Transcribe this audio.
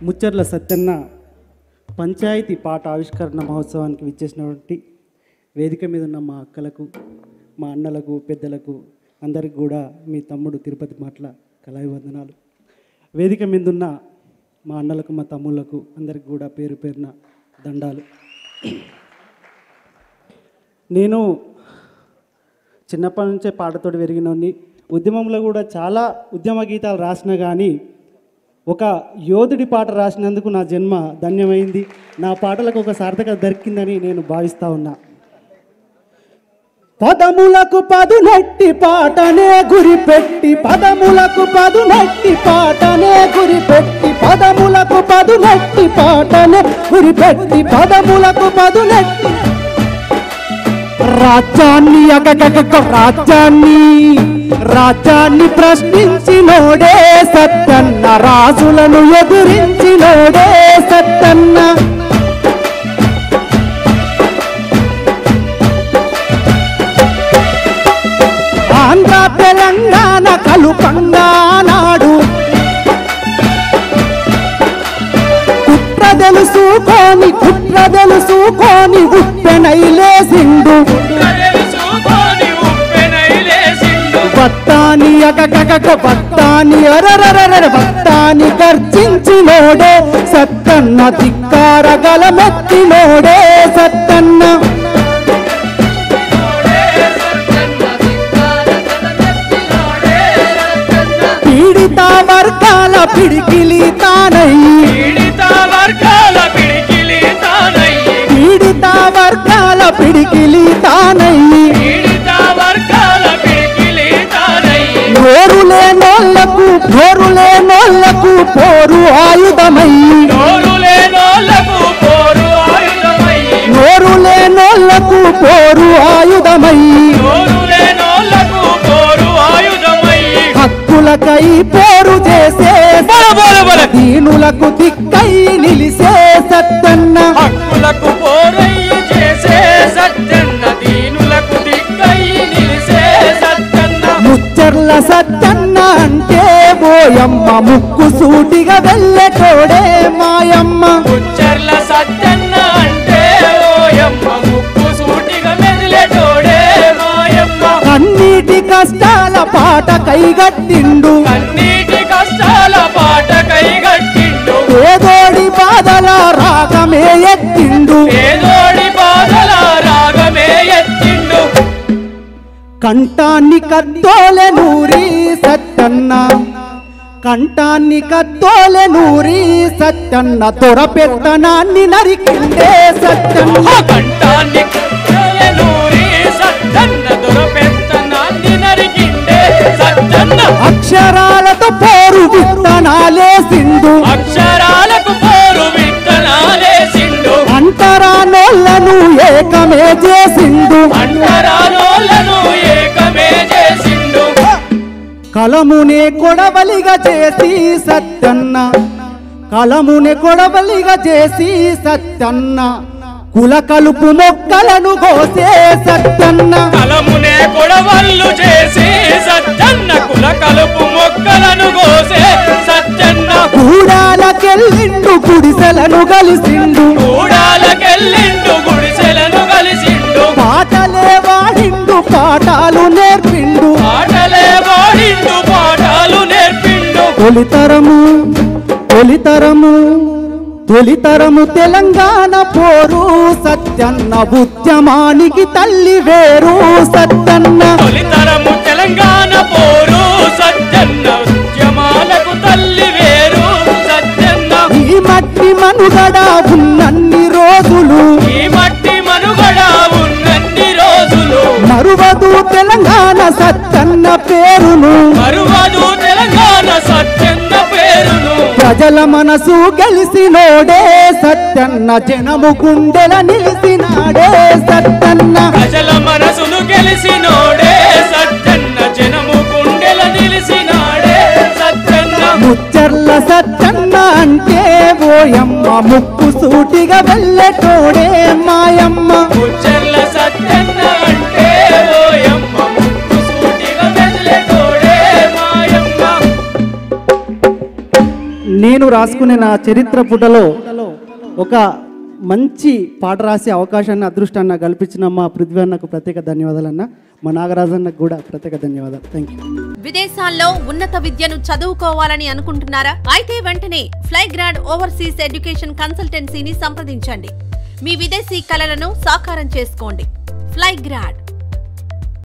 ముచ్చర్ల సత్యన్న పంచాయతీ పాట ఆవిష్కరణ మహోత్సవానికి విచ్చేసినటువంటి వేదిక మీద ఉన్న మా అక్కలకు, మా అన్నలకు, పెద్దలకు అందరికి కూడా మీ తమ్ముడు తిరుపతి మాటల కళాభివందనాలు. వేదిక మీద ఉన్న మా అన్నలకు, మా తమ్ముళ్లకు అందరికి కూడా పేరు పేరున దండాలు. నేను చిన్నప్పటి నుంచే పాటతోటి పెరిగినోని, ఉద్యమంలో కూడా చాలా ఉద్యమ గీతాలు రాసినా కానీ ఒక యోధుడి పాట రాసినందుకు నా జన్మ ధన్యమైంది. నా పాటలకు ఒక సార్థకత దొరికిందని నేను భావిస్తూ ఉన్నా. పదములకు పదునెట్టి పాటనే గురిపెట్టి, పదములకు పదునెట్టి పాటనే గురిపెట్టి, పదములకు పదునెట్టి పాటనే గురిపెట్టి, పదములకు పదునెట్టి రాజ్యాన్ని రాజ్యాన్ని ప్రశ్నించినోడే సత్తన్న, రాజులను ఎదిరించినోడే సత్తన్న. ఆంధ్ర తెలంగాణ కలుపంగా నాడు కుట్ర తెలుసుకొని ఉప్పెనైలేసిండు, బత్తాని బత్తాని బత్తాని గర్జించినోడే సత్తన్న, ధిక్కార గలమెత్తినోడే సత్తన్న. పీడిత వర్గాల పిడికిలి తానయ్యి, పీడిత వర్గాల పిడికిలి తానయ్యి, నోరులేనోళ్లకు పోరు ఆయుధమయ్యి, నోరులేనోళ్లకు పోరు ఆయుధమయ్యి, హక్కులకై పోరు చేసే దీనులకు దిక్కై నిలిసే సత్తన్న, హక్కులకు పోరయ్యి చేసే సత్తన్న, దీనులకు దిక్కై నిలిసే సత్తన్న. ముచ్చర్ల సత్తన్న అంటే ఓయమ్మ, ముక్కు సూటిగా వెళ్ళేటోడే మాయమ్మ. ముచ్చర్ల సత్తన్న అంటే ఓయమ్మ, ముక్కు సూటిగా వెళ్ళేటోడే మాయమ్మ. కన్నీటి కష్టాల పాట కైగట్టిండు, కన్నీటి కష్టాల పాట కైగట్టిండు, పేదోడి బాధల రాగమే ఎత్తిండు, పేదోడి బాధల రాగమే ఎత్తిండు. కంఠాన్ని కత్తోలె నూరి సత్తన్న, కంఠాన్ని కత్తోలె నూరి సత్తన్న, దొరపెత్తనాన్ని నరికిండే సత్తన్న, కంఠాన్ని కత్తోలె నూరి సత్తన్న, దొరపెత్తనాన్ని నరికిండే సత్తన్న. అక్షరాలతో పోరు విత్తనాలేసిండు, అక్షరాలకు పోరు విత్తనాలేసిండు, అంతరానోళ్లను ఏకమే చేసిండు, అంతరానోళ్లను ఏకమే చేసిండు. కలమునే కొడవలిగా చేసి సత్తన్న, కలమునే కొడవలిగా చేసి సత్తన్న, కుల కలుపు మొక్కలను కోసే సత్తన్న, కలమునే కొడవళ్ళు చేసి సత్తన్న, కుల కలుపు మొక్కలను కోసే సత్తన్న. గూడాలకెళ్ళిండు గుడిసెలను కలిసిండు, గూడాలకెళ్ళిండు గుడిసెలను కలిసిండు, పాటలే వాడిండు పాఠాలు నేర్పిండు, పాటలే వాడిండు పాఠాలు నేర్పిండు. తొలితరము తెలంగాణ పోరు సత్తన్న, ఉద్యమానికి తల్లి వేరు సత్తన్న, తొలితరము తెలంగాణ పోరు సత్తన్న, ఉద్యమాలకు తల్లి వేరు సత్తన్న. ఈ మట్టి మనుగడ ఉన్నన్ని రోజులు, ఈ మట్టి మనుగడ ఉన్నన్ని రోజులు, మరువదు తెలంగాణ సత్తన్న పేరును, మరువదు తెలంగాణ సత్తన్న పేరును. ప్రజల మనసు గెలిసినోడే సత్తన్న, జనము గుండెల నిలిసినాడే సత్తన్న, ప్రజల మనసును గెలిసినోడే సత్తన్న, జనము గుండెల నిలిసినాడే సత్తన్న. ముచ్చర్ల సత్తన్న అంటే ఓయమ్మ, ముక్కు సూటిగా వెళ్ళేటోడే మాయమ్మ. ముచ్చర్ల సత్తన్న అంటే ఓయమ్మ, ముక్కు సూటిగా వెళ్ళేటోడే మాయమ్మ. నేను రాసుకునే నా చరిత్ర పుటలో ఒక మంచి పాట రాసే అవకాశాన్ని అదృష్టాన్ని నాకు కల్పించిన మా పృథ్వీ అన్నకు ప్రత్యేక ధన్యవాదాలన్న, మా నాగరాజన్నకు కూడా ప్రత్యేక ధన్యవాదాలు. Thank you. విదేశాల్లో ఉన్నత విద్యను చదువుకోవాలని అనుకుంటున్నారా? అయితే వెంటనే ఫ్లైగ్రాడ్ ఓవర్సీస్ ఎడ్యుకేషన్ కన్సల్టెన్సీని సంప్రదించండి. మీ విదేశీ కలలను సాకారం చేసుకోండి. ఫ్లైగ్రాడ్